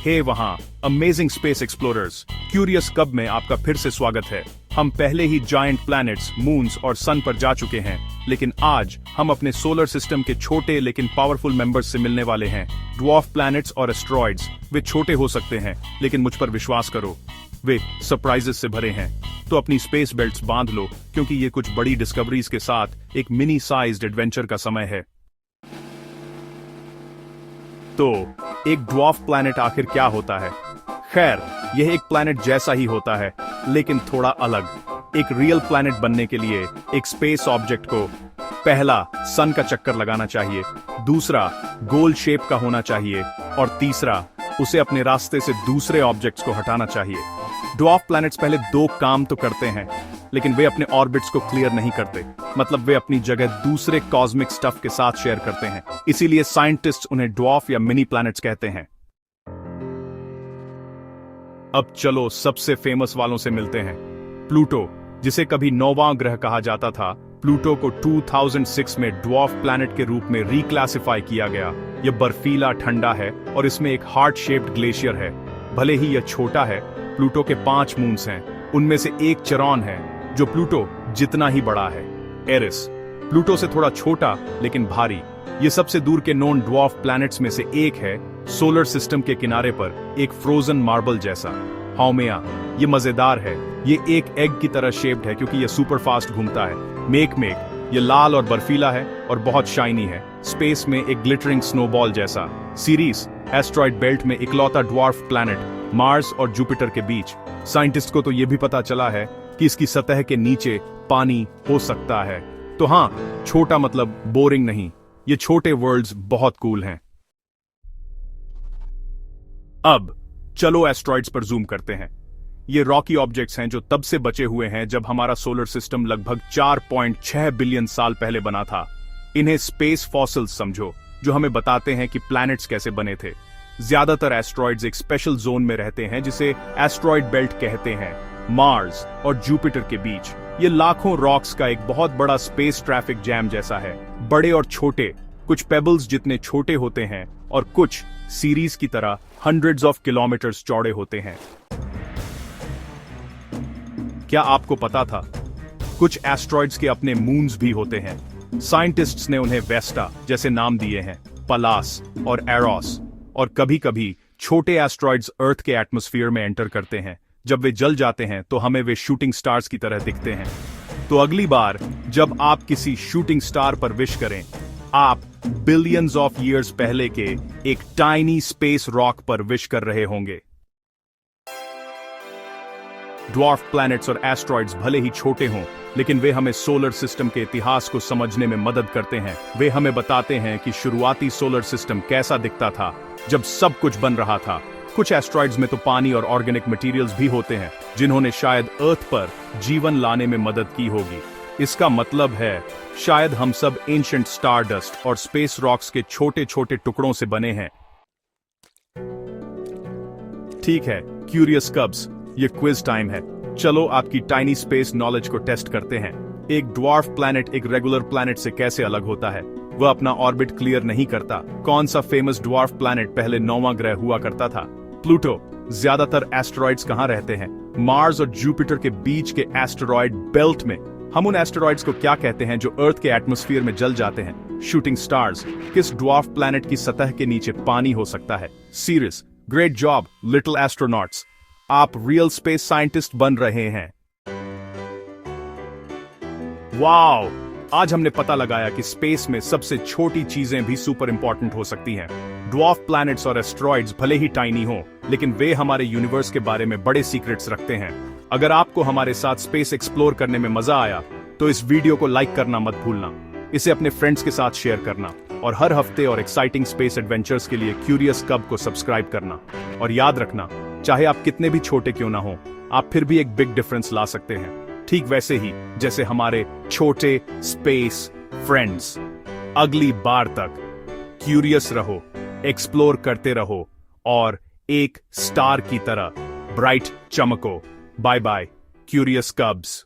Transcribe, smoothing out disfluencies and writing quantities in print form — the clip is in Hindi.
हे वहां अमेजिंग स्पेस एक्सप्लोरर्स, क्यूरियस कब में आपका फिर से स्वागत है। हम पहले ही जायंट प्लैनेट्स, मून्स और सन पर जा चुके हैं, लेकिन आज हम अपने सोलर सिस्टम के छोटे लेकिन पावरफुल मेंबर्स से मिलने वाले हैं, ड्वार्फ प्लैनेट्स और एस्ट्रॉइड्स। वे छोटे हो सकते हैं, लेकिन मुझ पर विश्वास करो, वे सरप्राइजेस से भरे हैं। तो अपनी स्पेस बेल्ट्स बांध लो, क्योंकि ये कुछ बड़ी डिस्कवरीज के साथ एक मिनी साइज्ड एडवेंचर का समय है। तो एक ड्वार्फ प्लैनेट आखिर क्या होता है? खैर, यह एक प्लैनेट जैसा ही होता है, लेकिन थोड़ा अलग। एक रियल प्लैनेट बनने के लिए एक स्पेस ऑब्जेक्ट को पहला सन का चक्कर लगाना चाहिए, दूसरा गोल शेप का होना चाहिए और तीसरा उसे अपने रास्ते से दूसरे ऑब्जेक्ट्स को हटाना चाहिए। ड्वार्फ प्लैनेट्स पहले दो काम तो करते हैं, लेकिन वे अपने ऑर्बिट्स को क्लियर नहीं करते। मतलब वे अपनी जगह दूसरे कॉस्मिक स्टफ के साथ शेयर करते हैं। इसीलिए साइंटिस्ट उन्हें ड्वार्फ या मिनी प्लैनेट्स कहते हैं। अब चलो सबसे फेमस वालों से मिलते हैं। प्लूटो, जिसे कभी 9वां ग्रह कहा जाता था, प्लूटो को 2006 में ड्वार्फ प्लैनेट के रूप में रिक्लासिफाई किया गया। यह बर्फीला, ठंडा है और इसमें एक हार्ट शेप्ड ग्लेशियर है। भले ही यह छोटा है, प्लूटो के 5 मून्स हैं। उनमें से एक चरॉन है, जो प्लूटो जितना ही बड़ा है। एरिस, प्लूटो से थोड़ा छोटा लेकिन भारी। यह सबसे दूर के नोन ड्वार्फ प्लैनेट्स में से एक है, सोलर सिस्टम के किनारे पर एक फ्रोजन मार्बल जैसा। हाउमेया, ये मजेदार है। ये एक एग की तरह शेप्ड है क्योंकि यह सुपर फास्ट घूमता है। मेकमेक, ये लाल और बर्फीला है और बहुत शाइनी है, स्पेस में एक ग्लिटरिंग स्नोबॉल जैसा। सीरीज, एस्ट्रॉइड बेल्ट में इकलौता ड्वार्फ प्लैनेट, मार्स और जुपिटर के बीच। साइंटिस्ट को तो यह भी पता चला है कि इसकी सतह के नीचे पानी हो सकता है। तो हाँ, छोटा मतलब बोरिंग नहीं। ये छोटे वर्ल्ड्स बहुत कूल हैं। अब चलो एस्ट्रॉइड्स पर जूम करते हैं। ये रॉकी ऑब्जेक्ट्स हैं जो तब से बचे हुए हैं जब हमारा सोलर सिस्टम लगभग 4.6 बिलियन साल पहले बना था। इन्हें स्पेस फॉसिल्स समझो, जो हमें बताते हैं कि प्लैनेट्स कैसे बने थे। ज्यादातर एस्ट्रॉइड्स एक स्पेशल जोन में रहते हैं जिसे एस्ट्रॉइड बेल्ट कहते हैं, मार्स और जुपिटर के बीच। ये लाखों रॉक्स का एक बहुत बड़ा स्पेस ट्रैफिक जैम जैसा है। बड़े और छोटे, कुछ पेबल्स जितने छोटे होते हैं और कुछ सीरीज की तरह हंड्रेड्स ऑफ किलोमीटर्स चौड़े होते हैं। क्या आपको पता था? कुछ एस्ट्रॉइड्स के अपने मून्स भी होते हैं। साइंटिस्ट्स ने उन्हें वेस्टा जैसे नाम दिए हैं, पलास और एरोस। और कभी कभी छोटे एस्ट्रॉइड्स अर्थ के एटमॉस्फेयर में एंटर करते हैं। जब वे जल जाते हैं तो हमें वे शूटिंग स्टार्स की तरह दिखते हैं। तो अगली बार जब आप किसी शूटिंग स्टार पर विश करें, आप बिलियंस ऑफ ईयर्स पहले के एक टाइनी स्पेस रॉक पर विश कर रहे होंगे। ड्वार्फ प्लैनेट्स और एस्ट्रॉइड्स भले ही छोटे हों, लेकिन वे हमें सोलर सिस्टम के इतिहास को समझने में मदद करते हैं। वे हमें बताते हैं कि शुरुआती सोलर सिस्टम कैसा दिखता था जब सब कुछ बन रहा था। कुछ एस्ट्रॉइड्स में तो पानी और ऑर्गेनिक मटेरियल्स भी होते हैं, जिन्होंने शायद अर्थ पर जीवन लाने में मदद की होगी। इसका मतलब है, शायद हम सब एंशिएंट स्टारडस्ट और स्पेस रॉक्स के छोटे छोटे टुकड़ों से बने हैं। ठीक है क्यूरियस कब्स, ये क्विज टाइम है। चलो आपकी टाइनी स्पेस नॉलेज को टेस्ट करते हैं। एक ड्वार्फ प्लैनेट एक रेगुलर प्लैनेट से कैसे अलग होता है? वह अपना ऑर्बिट क्लियर नहीं करता। कौन सा फेमस ड्वार्फ प्लैनेट पहले 9वां ग्रह हुआ करता था? प्लूटो। ज्यादातर एस्टेरॉइड्स कहां रहते हैं? मार्स और जुपिटर के बीच के एस्टेरॉइड बेल्ट में। हम उन एस्टेरॉइड्स को क्या कहते हैं जो अर्थ के एटमॉस्फेयर में जल जाते हैं? Shooting stars. किस ड्वार्फ प्लैनेट की सतह के नीचे पानी हो सकता है? Serious, great job little astronauts, आप रियल स्पेस साइंटिस्ट बन रहे हैं। वाओ, आज हमने पता लगाया कि स्पेस में सबसे छोटी चीजें भी सुपर इंपॉर्टेंट हो सकती हैं। ड्वार्फ प्लैनेट्स और एस्ट्रॉइड्स भले ही टाइनी हो, लेकिन वे हमारे यूनिवर्स के बारे में बड़े सीक्रेट्स रखते हैं। अगर आपको हमारे साथ स्पेस एक्सप्लोर करने में मजा आया, तो इस वीडियो को लाइक करना मत भूलना। इसे अपने फ्रेंड्स के साथ शेयर करना और हर हफ्ते और एक्साइटिंग स्पेस एडवेंचर्स के लिए क्यूरियस कब को सब्सक्राइब करना। और याद रखना, चाहे आप कितने भी छोटे क्यों ना हो, आप फिर भी एक बिग डिफरेंस ला सकते हैं, ठीक वैसे ही जैसे हमारे छोटे स्पेस फ्रेंड्स। अगली बार तक क्यूरियस रहो, एक्सप्लोर करते रहो और एक स्टार की तरह ब्राइट चमको। Bye bye curious कब्स।